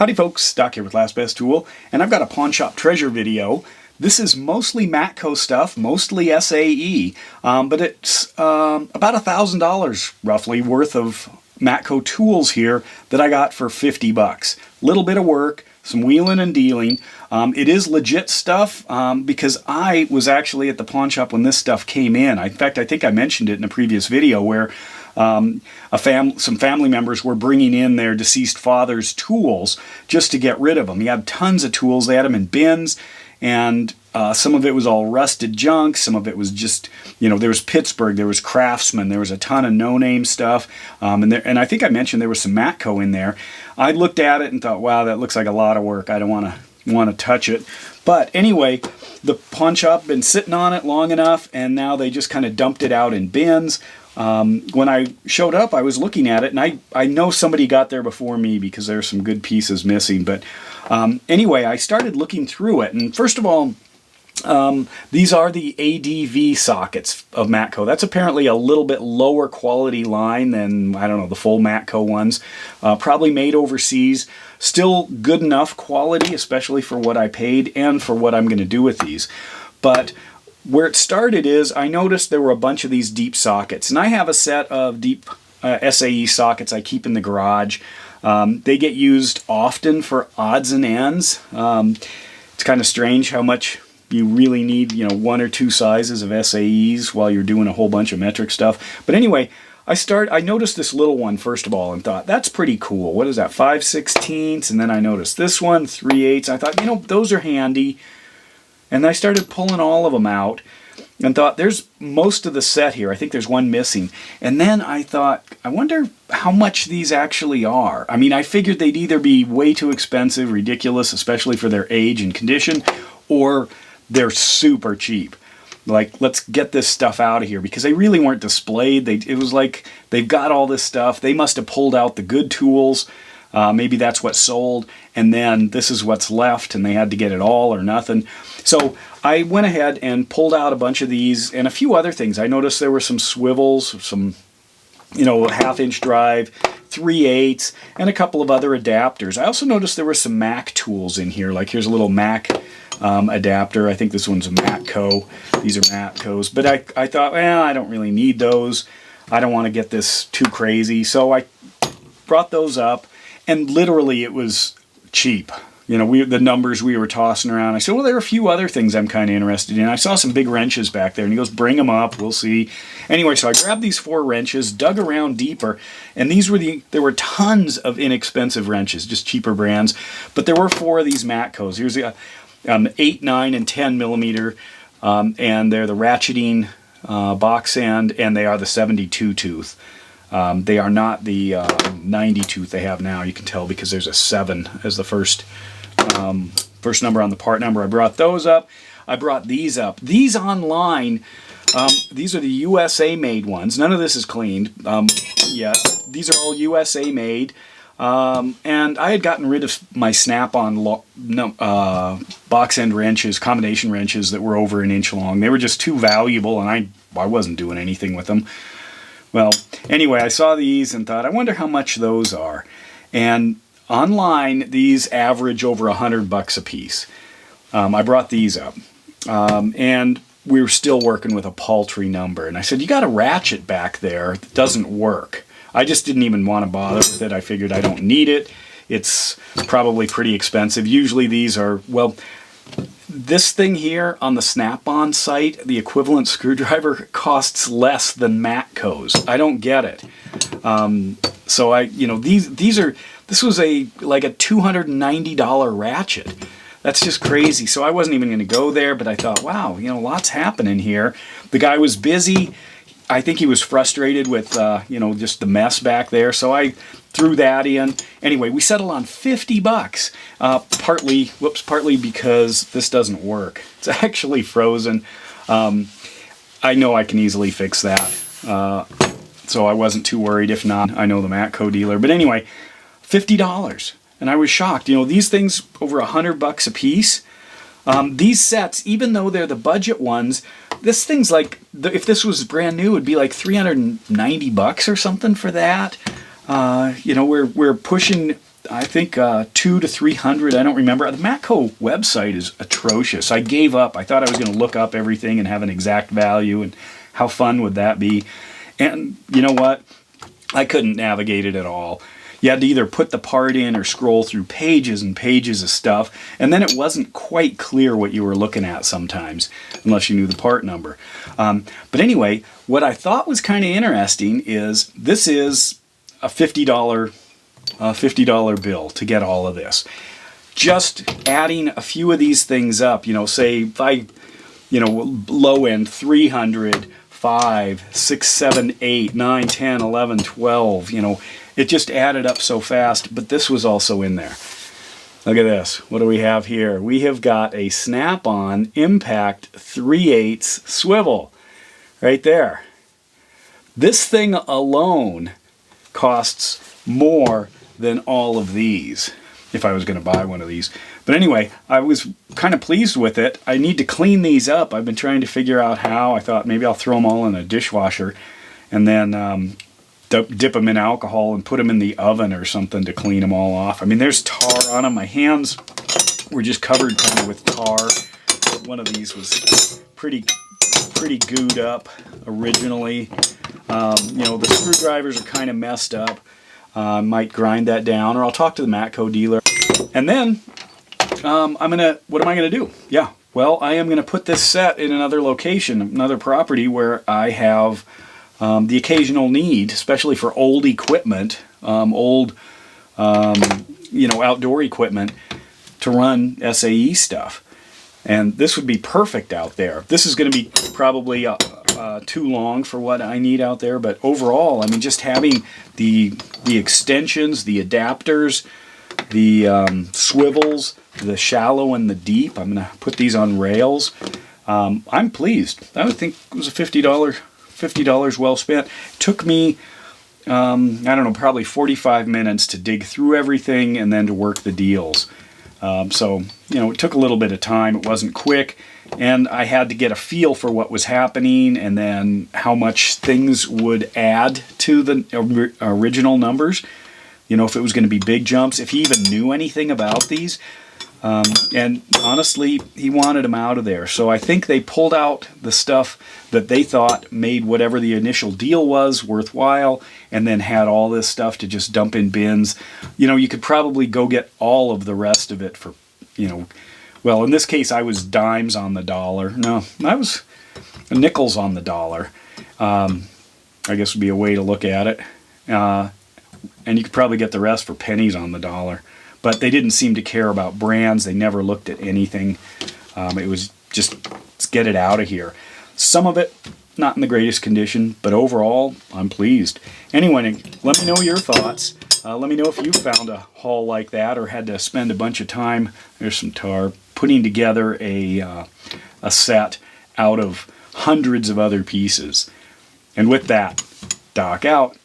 Howdy folks, Doc here with Last Best Tool, and I've got a pawn shop treasure video. This is mostly Matco stuff, mostly SAE, but it's about $1,000 roughly worth of Matco tools here that I got for 50 bucks. Little bit of work, some wheeling and dealing. It is legit stuff because I was actually at the pawn shop when this stuff came in. In fact, I think I mentioned it in a previous video where some family members were bringing in their deceased father's tools just to get rid of them. He had tons of tools. They had them in bins, and some of it was all rusted junk. Some of it was just, there was Pittsburgh, there was Craftsman, there was a ton of no-name stuff, and I think I mentioned there was some Matco in there. I looked at it and thought, wow, that looks like a lot of work. I don't want to touch it. But anyway, the pawn shop been sitting on it long enough, and now they just kind of dumped it out in bins. When I showed up, I was looking at it, and I know somebody got there before me because there's some good pieces missing. But anyway, I started looking through it, and first of all, these are the ADV sockets of Matco. That's apparently a little bit lower quality line than, I don't know, the full Matco ones. Probably made overseas. Still good enough quality, especially for what I paid and for what I'm going to do with these. But where it started is I noticed there were a bunch of these deep sockets, and I have a set of deep SAE sockets I keep in the garage. They get used often for odds and ends. It's kind of strange how much you really need, one or two sizes of SAEs while you're doing a whole bunch of metric stuff. But anyway, I noticed this little one first of all and thought, that's pretty cool. What is that, 5/16? And then I noticed this one, 3/8. I thought, those are handy. And I started pulling all of them out and thought, there's most of the set here. I think there's one missing. And then I thought, I wonder how much these actually are. I mean, I figured they'd either be way too expensive, ridiculous, especially for their age and condition, or they're super cheap. Like, let's get this stuff out of here, because they really weren't displayed. It was like they've got all this stuff. They must have pulled out the good tools. Maybe that's what sold, and then this is what's left, and they had to get it all or nothing. So I went ahead and pulled out a bunch of these and a few other things. I noticed there were some swivels, some, half-inch drive, 3/8, and a couple of other adapters. I also noticed there were some Mac tools in here. Like, here's a little Mac adapter. I think this one's a Matco. These are Matcos. But I thought, well, I don't really need those. I don't want to get this too crazy. So I brought those up, and literally it was cheap. The numbers we were tossing around. I said, well, there are a few other things I'm kind of interested in. I saw some big wrenches back there, and he goes, bring them up, we'll see. Anyway, so I grabbed these 4 wrenches, dug around deeper, and there were tons of inexpensive wrenches, just cheaper brands, but there were 4 of these Matcos. Here's the 8, 9, and 10 millimeter, and they're the ratcheting box end, and they are the 72 tooth. They are not the 90 tooth they have now. You can tell because there's a 7 as the first number on the part number. I brought those up. I brought these up. These online, these are the USA made ones. None of this is cleaned yet. These are all USA made. And I had gotten rid of my snap-on box end wrenches, combination wrenches that were over 1 inch long. They were just too valuable, and I wasn't doing anything with them. Well, anyway, I saw these and thought, I wonder how much those are. And online, these average over $100 a piece. I brought these up, and we were still working with a paltry number. And I said, you got a ratchet back there that doesn't work. I just didn't even want to bother with it. I figured I don't need it. It's probably pretty expensive. Usually these are, well, this thing here on the Snap-on site, the equivalent screwdriver costs less than Matco's. I don't get it. So this was like a $290 ratchet. That's just crazy. So I wasn't even going to go there, but I thought, wow, lots happening here. The guy was busy. I think he was frustrated with, just the mess back there. So I threw that in. Anyway, we settled on 50 bucks. Partly because this doesn't work. It's actually frozen. I know I can easily fix that. So I wasn't too worried. If not, I know the Matco dealer. But anyway, $50. And I was shocked. These things over $100 a piece. These sets, even though they're the budget ones, this thing's like, if this was brand new, it'd be like $390 or something for that. We're pushing I think 200 to 300. I don't remember. The Matco website is atrocious. I gave up. I thought I was going to look up everything and have an exact value, and how fun would that be? And you know what? I couldn't navigate it at all. You had to either put the part in or scroll through pages and pages of stuff, and then it wasn't quite clear what you were looking at sometimes, unless you knew the part number. But anyway, what I thought was kind of interesting is this is a $50 bill to get all of this. Just adding a few of these things up, you know, say if I, you know, low end 300, 5, 6, 7, 8, 9, 10, 11, 12, you know, it just added up so fast, but this was also in there. Look at this. What do we have here? We have got a Snap-on Impact 3/8 swivel right there. This thing alone costs more than all of these if I was going to buy one of these. But anyway, I was kind of pleased with it. I need to clean these up. I've been trying to figure out how. I thought maybe I'll throw them all in a dishwasher and then dip them in alcohol and put them in the oven or something to clean them all off. I mean, there's tar on them. My hands were just covered kind of with tar. One of these was pretty gooed up originally. You know, the screwdrivers are kind of messed up. Might grind that down, or I'll talk to the Matco dealer. And then what am I gonna do? Yeah, well, I am gonna put this set in another location, another property where I have the occasional need, especially for old equipment, you know, outdoor equipment to run SAE stuff. And this would be perfect out there. This is going to be probably too long for what I need out there, but overall, I mean, just having the extensions, the adapters, the swivels, the shallow and the deep. I'm going to put these on rails. I'm pleased. I would think it was a $50 well spent. It took me, I don't know, probably 45 minutes to dig through everything and then to work the deals. So, you know, it took a little bit of time. It wasn't quick, and I had to get a feel for what was happening and then how much things would add to the original numbers. You know, if it was going to be big jumps, if he even knew anything about these. And honestly, he wanted them out of there. So I think they pulled out the stuff that they thought made whatever the initial deal was worthwhile, and then had all this stuff to just dump in bins. You know, you could probably go get all of the rest of it for, you know, well, in this case, I was dimes on the dollar. No, I was nickels on the dollar. I guess would be a way to look at it. And you could probably get the rest for pennies on the dollar. But they didn't seem to care about brands. They never looked at anything. It was just, let's get it out of here. Some of it, not in the greatest condition, but overall, I'm pleased. Anyway, let me know your thoughts. Let me know if you found a haul like that or had to spend a bunch of time, there's some tar, putting together a set out of hundreds of other pieces. And with that, Doc out.